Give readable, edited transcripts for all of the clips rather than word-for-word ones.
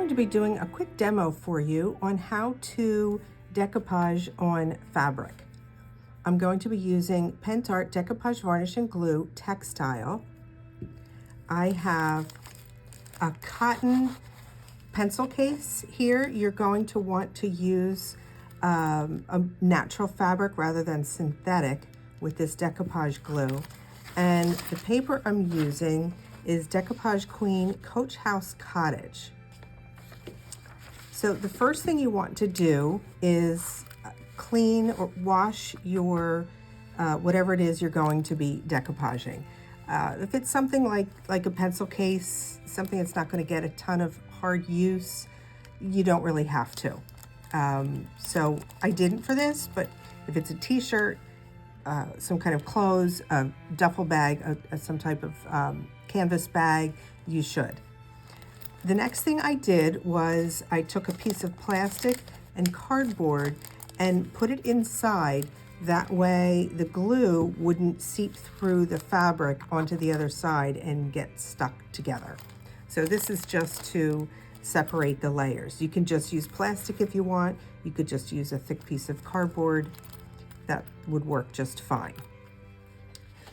going to be doing a quick demo for you on how to decoupage on fabric. I'm going to be using Pentart Decoupage Varnish and Glue Textile. I have a cotton pencil case here. You're going to want to use a natural fabric rather than synthetic with this decoupage glue. And the paper I'm using is Decoupage Queen Coach House Cottage. So the first thing you want to do is clean or wash your whatever it is you're going to be decoupaging. If it's something like a pencil case, something that's not going to get a ton of hard use, you don't really have to. So I didn't for this, but if it's a t-shirt, some kind of clothes, a duffel bag, some type of canvas bag, you should. The next thing I did was I took a piece of plastic and cardboard and put it inside. That way the glue wouldn't seep through the fabric onto the other side and get stuck together. So this is just to separate the layers. You can just use plastic if you want. You could just use a thick piece of cardboard. That would work just fine.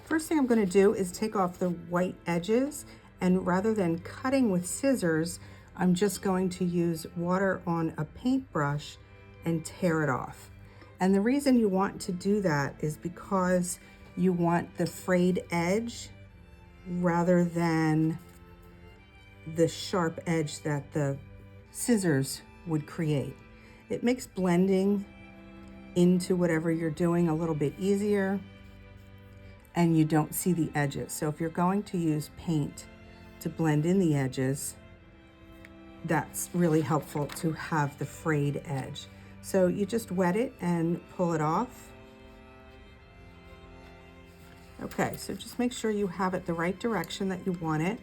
First thing I'm going to do is take off the white edges, and rather than cutting with scissors, I'm just going to use water on a paintbrush and tear it off. And the reason you want to do that is because you want the frayed edge rather than the sharp edge that the scissors would create. It makes blending into whatever you're doing a little bit easier, and you don't see the edges. So if you're going to use paint to blend in the edges, that's really helpful to have the frayed edge. So you just wet it and pull it off. Okay, so just make sure you have it the right direction that you want it,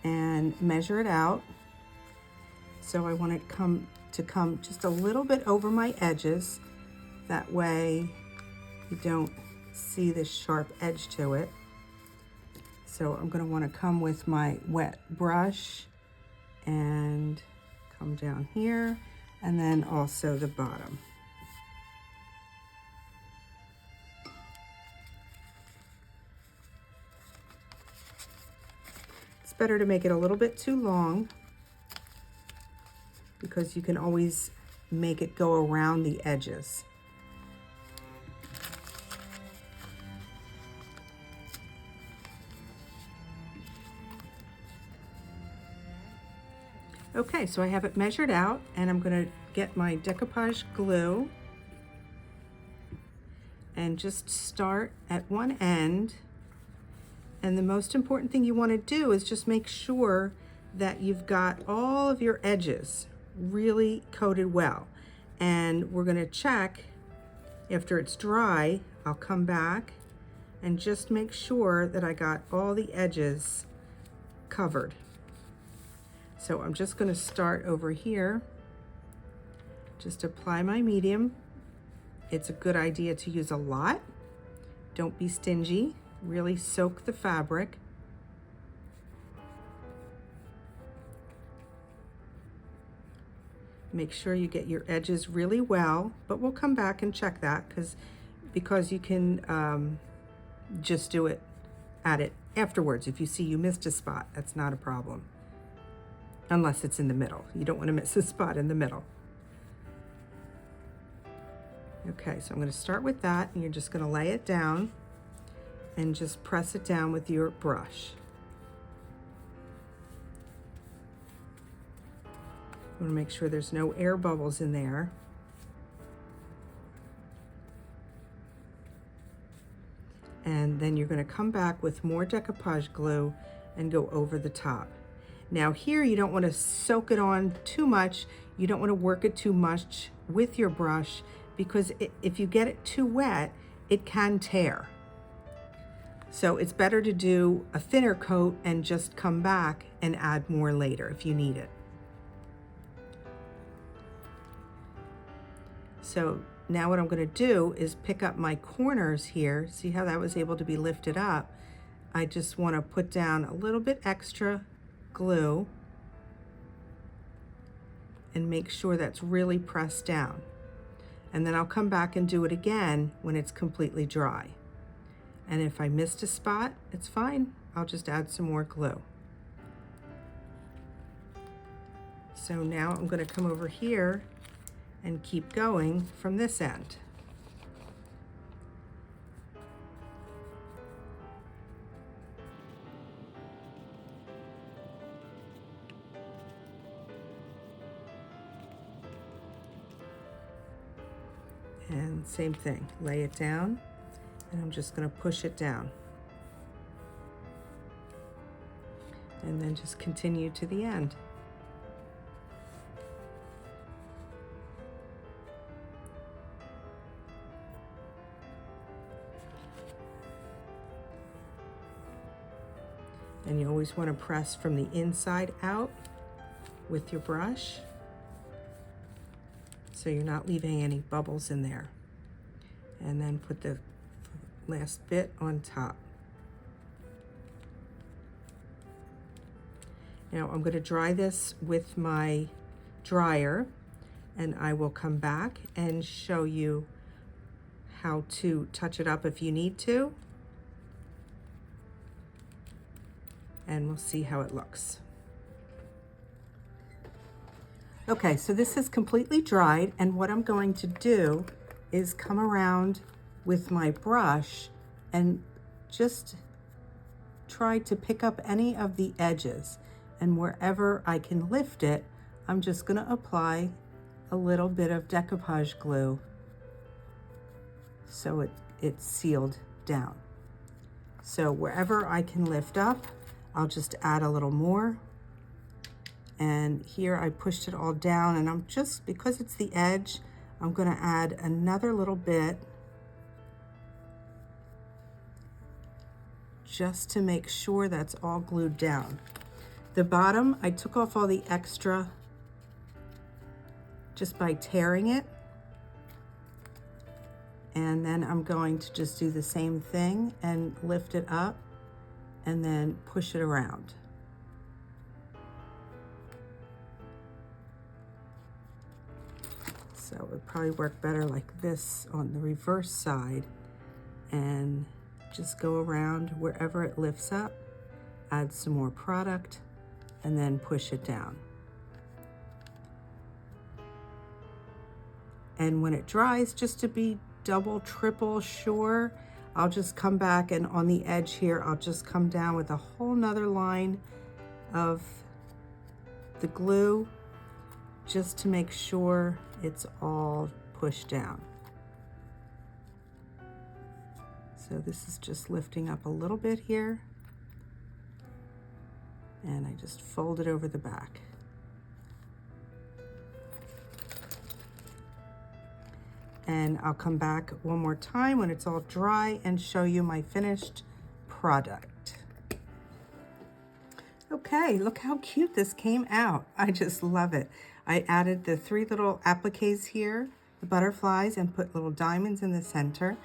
and measure it out. So I want it to come just a little bit over my edges. That way you don't see this sharp edge to it. So I'm going to want to come with my wet brush and come down here, and then also the bottom. It's better to make it a little bit too long, because you can always make it go around the edges. Okay, so I have it measured out, and I'm going to get my decoupage glue and just start at one end. And the most important thing you want to do is just make sure that you've got all of your edges really coated well. And we're going to check after it's dry. I'll come back and just make sure that I got all the edges covered. So I'm just going to start over here. Just apply my medium. It's a good idea to use a lot. Don't be stingy. Really soak the fabric. Make sure you get your edges really well, but we'll come back and check that because you can just do it at it afterwards. If you see you missed a spot, that's not a problem. Unless it's in the middle. You don't want to miss a spot in the middle. Okay, so I'm going to start with that, and you're just going to lay it down and just press it down with your brush. I want to make sure there's no air bubbles in there. And then you're going to come back with more decoupage glue and go over the top. Now here you don't want to soak it on too much. You don't want to work it too much with your brush, because if you get it too wet, it can tear. So it's better to do a thinner coat and just come back and add more later if you need it. So now what I'm going to do is pick up my corners here. See how that was able to be lifted up? I just want to put down a little bit extra glue and make sure that's really pressed down. And then I'll come back and do it again when it's completely dry. And if I missed a spot, it's fine. I'll just add some more glue. So now I'm going to come over here and keep going from this end. And same thing, lay it down, and I'm just going to push it down. And then just continue to the end. And you always want to press from the inside out with your brush, so you're not leaving any bubbles in there. And then put the last bit on top. Now I'm going to dry this with my dryer, and I will come back and show you how to touch it up if you need to. And we'll see how it looks. Okay, so this is completely dried, and what I'm going to do is come around with my brush and just try to pick up any of the edges, and wherever I can lift it, I'm just going to apply a little bit of decoupage glue so it's sealed down. So wherever I can lift up, I'll just add a little more. And here I pushed it all down, and I'm just, because it's the edge, I'm going to add another little bit just to make sure that's all glued down. The bottom, I took off all the extra just by tearing it. And then I'm going to just do the same thing and lift it up and then push it around. So it would probably work better like this on the reverse side, and just go around wherever it lifts up, add some more product, and then push it down. And when it dries, just to be double, triple sure, I'll just come back, and on the edge here, I'll just come down with a whole nother line of the glue just to make sure it's all pushed down. So this is just lifting up a little bit here, and I just fold it over the back. And I'll come back one more time when it's all dry and show you my finished product. Okay, look how cute this came out. I just love it. I added the 3 little appliques here, the butterflies, and put little diamonds in the center,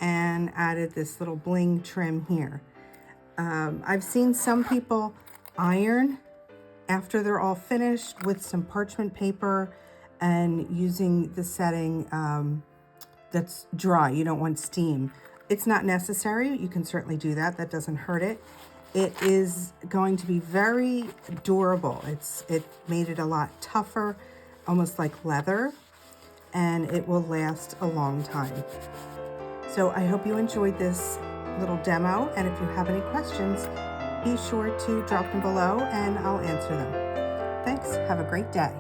and added this little bling trim here. I've seen some people iron after they're all finished with some parchment paper and using the setting that's dry. You don't want steam. It's not necessary. You can certainly do that. That doesn't hurt it. It is going to be very durable. It made it a lot tougher, almost like leather, and it will last a long time. So I hope you enjoyed this little demo, and if you have any questions, be sure to drop them below and I'll answer them. Thanks. Have a great day.